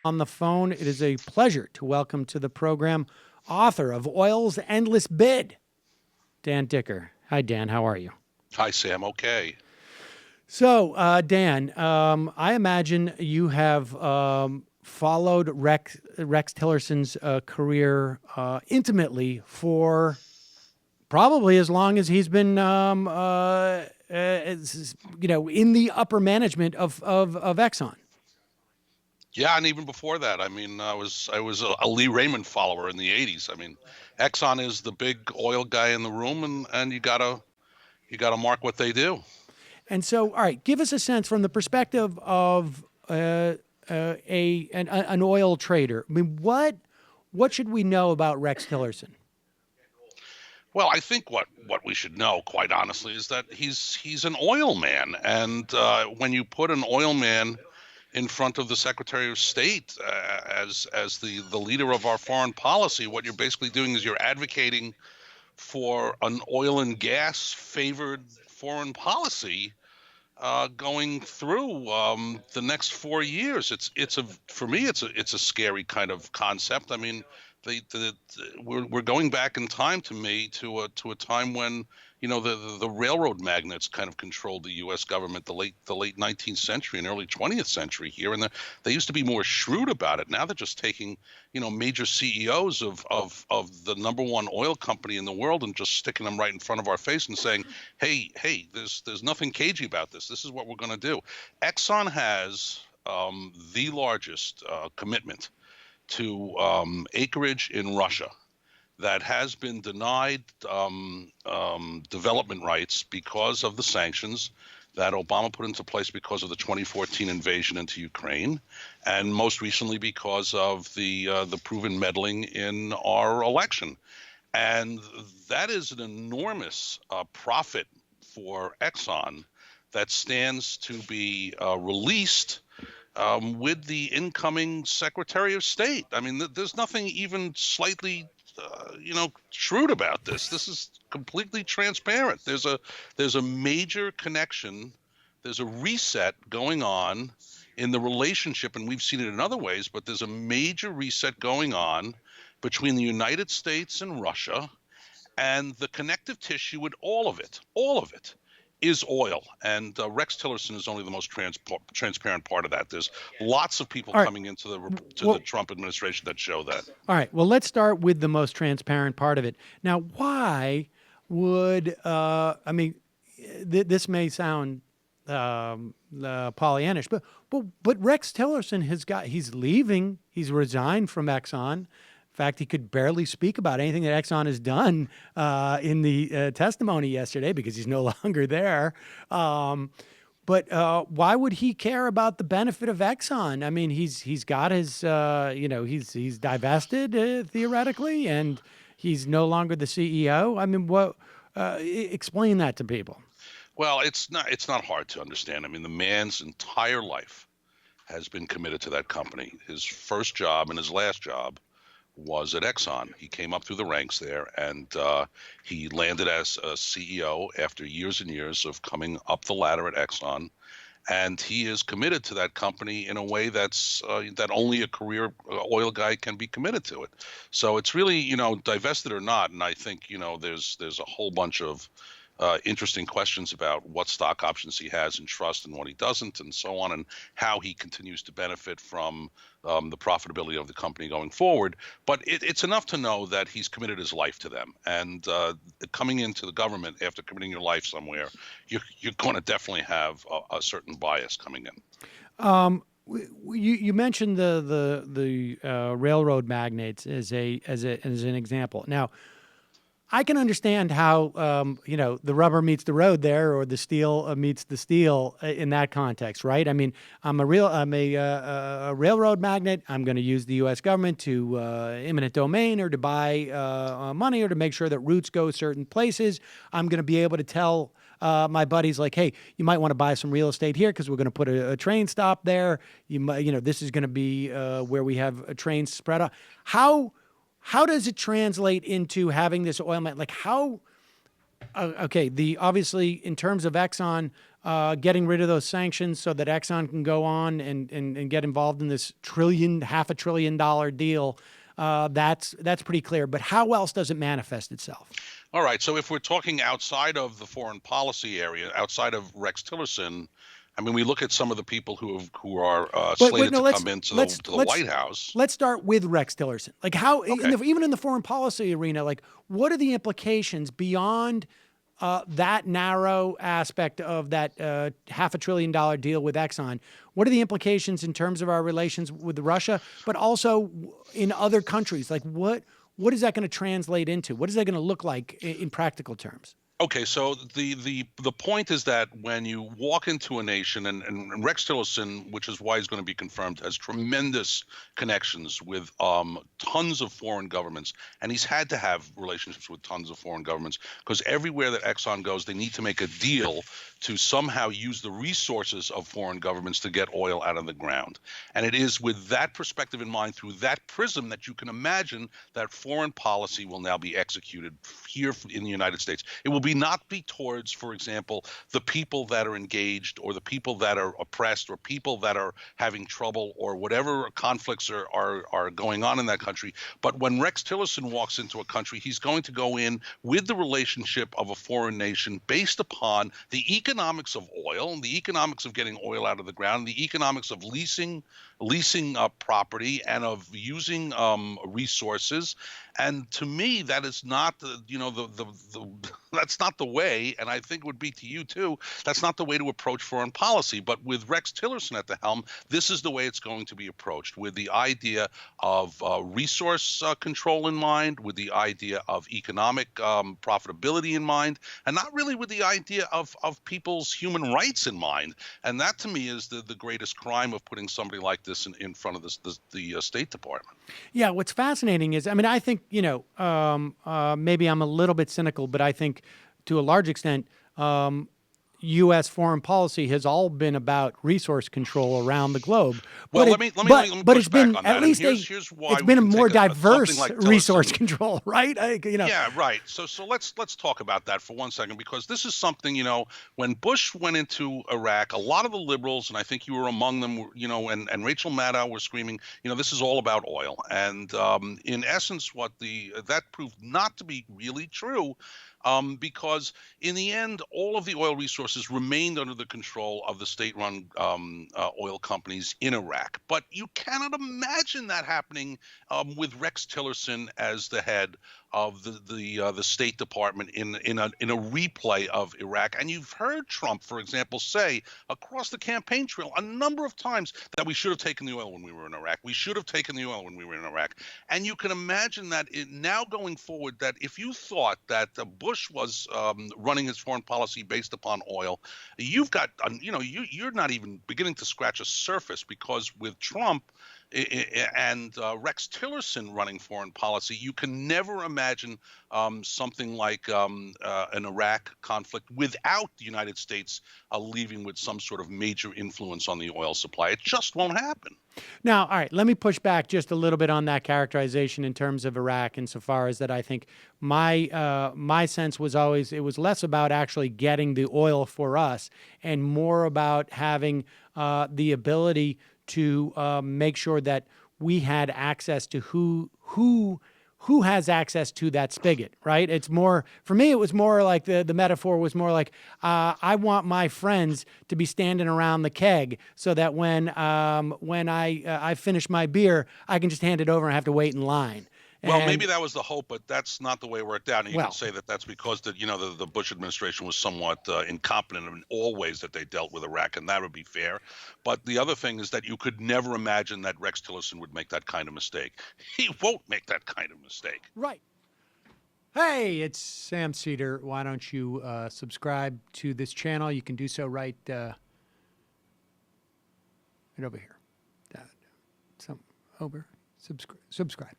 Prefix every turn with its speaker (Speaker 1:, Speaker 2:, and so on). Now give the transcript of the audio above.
Speaker 1: On the phone, it is a pleasure to welcome to the program author of Oil's Endless Bid, Dan Dicker. Hi, Dan. How are you?
Speaker 2: Hi, Sam. Okay.
Speaker 1: So, Dan, I imagine you have followed Rex Tillerson's career intimately for probably as long as he's been, in the upper management of Exxon.
Speaker 2: Yeah, and even before that, I mean, I was a Lee Raymond follower in the '80s. I mean, Exxon is the big oil guy in the room, and you gotta mark what they do.
Speaker 1: And so, all right, give us a sense from the perspective of an oil trader. I mean, what should we know about Rex Tillerson?
Speaker 2: Well, I think what we should know, quite honestly, is that he's an oil man, and when you put an oil man in front of the Secretary of State as the leader of our foreign policy, what you're basically doing is you're advocating for an oil and gas favored foreign policy going through the next 4 years. It's a for me it's a scary kind of concept. I mean, we're going back in time to me to a time when the railroad magnates kind of controlled the U.S. government, the late 19th century and early 20th century here, and they used to be more shrewd about it. Now they're just taking major CEOs of the number one oil company in the world and just sticking them right in front of our face and saying, hey, there's nothing cagey about this. This is what we're going to do. Exxon has the largest commitment to acreage in Russia that has been denied development rights because of the sanctions that Obama put into place because of the 2014 invasion into Ukraine, and most recently because of the proven meddling in our election. And that is an enormous profit for Exxon that stands to be released with the incoming Secretary of State. I mean, there's nothing even slightly, shrewd about this. This is completely transparent. There's a major connection. There's a reset going on in the relationship, and we've seen it in other ways. But there's a major reset going on between the United States and Russia, and the connective tissue with all of it is oil. And Rex Tillerson is only the most transparent part of that. There's lots of people
Speaker 1: All right.
Speaker 2: coming into the
Speaker 1: Well,
Speaker 2: Trump administration that show that.
Speaker 1: all right. Well, let's start with the most transparent part of it. Now, why would this may sound Pollyannish, but Rex Tillerson he's leaving. He's resigned from Exxon. In fact, he could barely speak about anything that Exxon has done in the testimony yesterday because he's no longer there. But why would he care about the benefit of Exxon? I mean, he's got his he's divested theoretically, and he's no longer the CEO. I mean, what? Explain that to people.
Speaker 2: Well, it's not hard to understand. I mean, the man's entire life has been committed to that company. His first job and his last job was at Exxon. He came up through the ranks there, and he landed as a CEO after years and years of coming up the ladder at Exxon. And he is committed to that company in a way that only a career oil guy can be committed to it. So it's really, divested or not. And I think, there's a whole bunch of interesting questions about what stock options he has in trust and what he doesn't, and so on, and how he continues to benefit from the profitability of the company going forward. But it's enough to know that he's committed his life to them. And coming into the government after committing your life somewhere, you're going to definitely have a certain bias coming in.
Speaker 1: You mentioned the railroad magnates as an example. Now, I can understand how the rubber meets the road there, or the steel meets the steel in that context, right? I mean, I'm a railroad magnate. I'm going to use the U.S. government to imminent domain, or to buy money, or to make sure that routes go certain places. I'm going to be able to tell my buddies, like, hey, you might want to buy some real estate here because we're going to put a train stop there. This is going to be where we have a train spread out. How does it translate into having this oil man? Like, how? Okay, obviously in terms of Exxon, getting rid of those sanctions so that Exxon can go on and get involved in this half a trillion dollar deal. That's pretty clear. But how else does it manifest itself?
Speaker 2: All right. So if we're talking outside of the foreign policy area, outside of Rex Tillerson, I mean, we look at some of the people who are
Speaker 1: Wait,
Speaker 2: slated
Speaker 1: no,
Speaker 2: to come into the
Speaker 1: let's
Speaker 2: White House.
Speaker 1: let's start with Rex Tillerson. Like how,
Speaker 2: Okay.
Speaker 1: even in the foreign policy arena, like what are the implications beyond that narrow aspect of that half a trillion dollar deal with Exxon? What are the implications in terms of our relations with Russia, but also in other countries? Like what is that going to translate into? What is that going to look like in practical terms?
Speaker 2: Okay, so the point is that when you walk into a nation, and Rex Tillerson, which is why he's going to be confirmed, has tremendous connections with tons of foreign governments, and he's had to have relationships with tons of foreign governments because everywhere that Exxon goes, they need to make a deal to somehow use the resources of foreign governments to get oil out of the ground. And it is with that perspective in mind, through that prism, that you can imagine that foreign policy will now be executed here in the United States. It will not be towards, for example, the people that are engaged or the people that are oppressed or people that are having trouble or whatever conflicts are going on in that country. But when Rex Tillerson walks into a country, he's going to go in with the relationship of a foreign nation based upon the economics of oil, the economics of getting oil out of the ground, the economics of leasing property and of using resources. And to me, that is not that's not the way, and I think it would be to you too, that's not the way to approach foreign policy. But with Rex Tillerson at the helm, this is the way it's going to be approached, with the idea of resource control in mind, with the idea of economic profitability in mind, and not really with the idea of people's human rights in mind. And that to me is the greatest crime of putting somebody like this in front of the State Department.
Speaker 1: Yeah, what's fascinating is, I mean, I think, maybe I'm a little bit cynical, but I think to a large extent, U.S. foreign policy has all been about resource control around the globe.
Speaker 2: Well,
Speaker 1: But
Speaker 2: let me
Speaker 1: but
Speaker 2: push
Speaker 1: it's been
Speaker 2: back on
Speaker 1: at
Speaker 2: that.
Speaker 1: least
Speaker 2: And here's why
Speaker 1: it's
Speaker 2: we
Speaker 1: been a
Speaker 2: can
Speaker 1: more
Speaker 2: take something
Speaker 1: diverse
Speaker 2: like
Speaker 1: resource
Speaker 2: Tillerson.
Speaker 1: control, right?
Speaker 2: Yeah, right. So let's talk about that for 1 second, because this is something, when Bush went into Iraq, a lot of the liberals, and I think you were among them, and Rachel Maddow were screaming, this is all about oil. And in essence, that proved not to be really true. Because in the end, all of the oil resources remained under the control of the state-run oil companies in Iraq. But you cannot imagine that happening with Rex Tillerson as the head of the State Department in a replay of Iraq. And you've heard Trump, for example, say across the campaign trail a number of times that we should have taken the oil when we were in Iraq. We should have taken the oil when we were in Iraq. And you can imagine that now going forward, that if you thought that Bush was running his foreign policy based upon oil, you've got, you're not even beginning to scratch a surface, because with Trump and Rex Tillerson running foreign policy, you can never imagine something like an Iraq conflict without the United States leaving with some sort of major influence on the oil supply. It just won't happen.
Speaker 1: Now, all right, let me push back just a little bit on that characterization in terms of Iraq, insofar as that I think my sense was always it was less about actually getting the oil for us and more about having the ability to make sure that we had access to who has access to that spigot, right? It's more, for me, it was more like the metaphor was more like, I want my friends to be standing around the keg so that when I finish my beer, I can just hand it over and have to wait in line.
Speaker 2: Well, maybe that was the hope, but that's not the way it worked out. And you
Speaker 1: Well,
Speaker 2: can say that that's because the Bush administration was somewhat incompetent in all ways that they dealt with Iraq, and that would be fair. But the other thing is that you could never imagine that Rex Tillerson would make that kind of mistake. He won't make that kind of mistake.
Speaker 1: Right. Hey, it's Sam Seder. Why don't you subscribe to this channel? You can do so right over here. Over. Subscribe.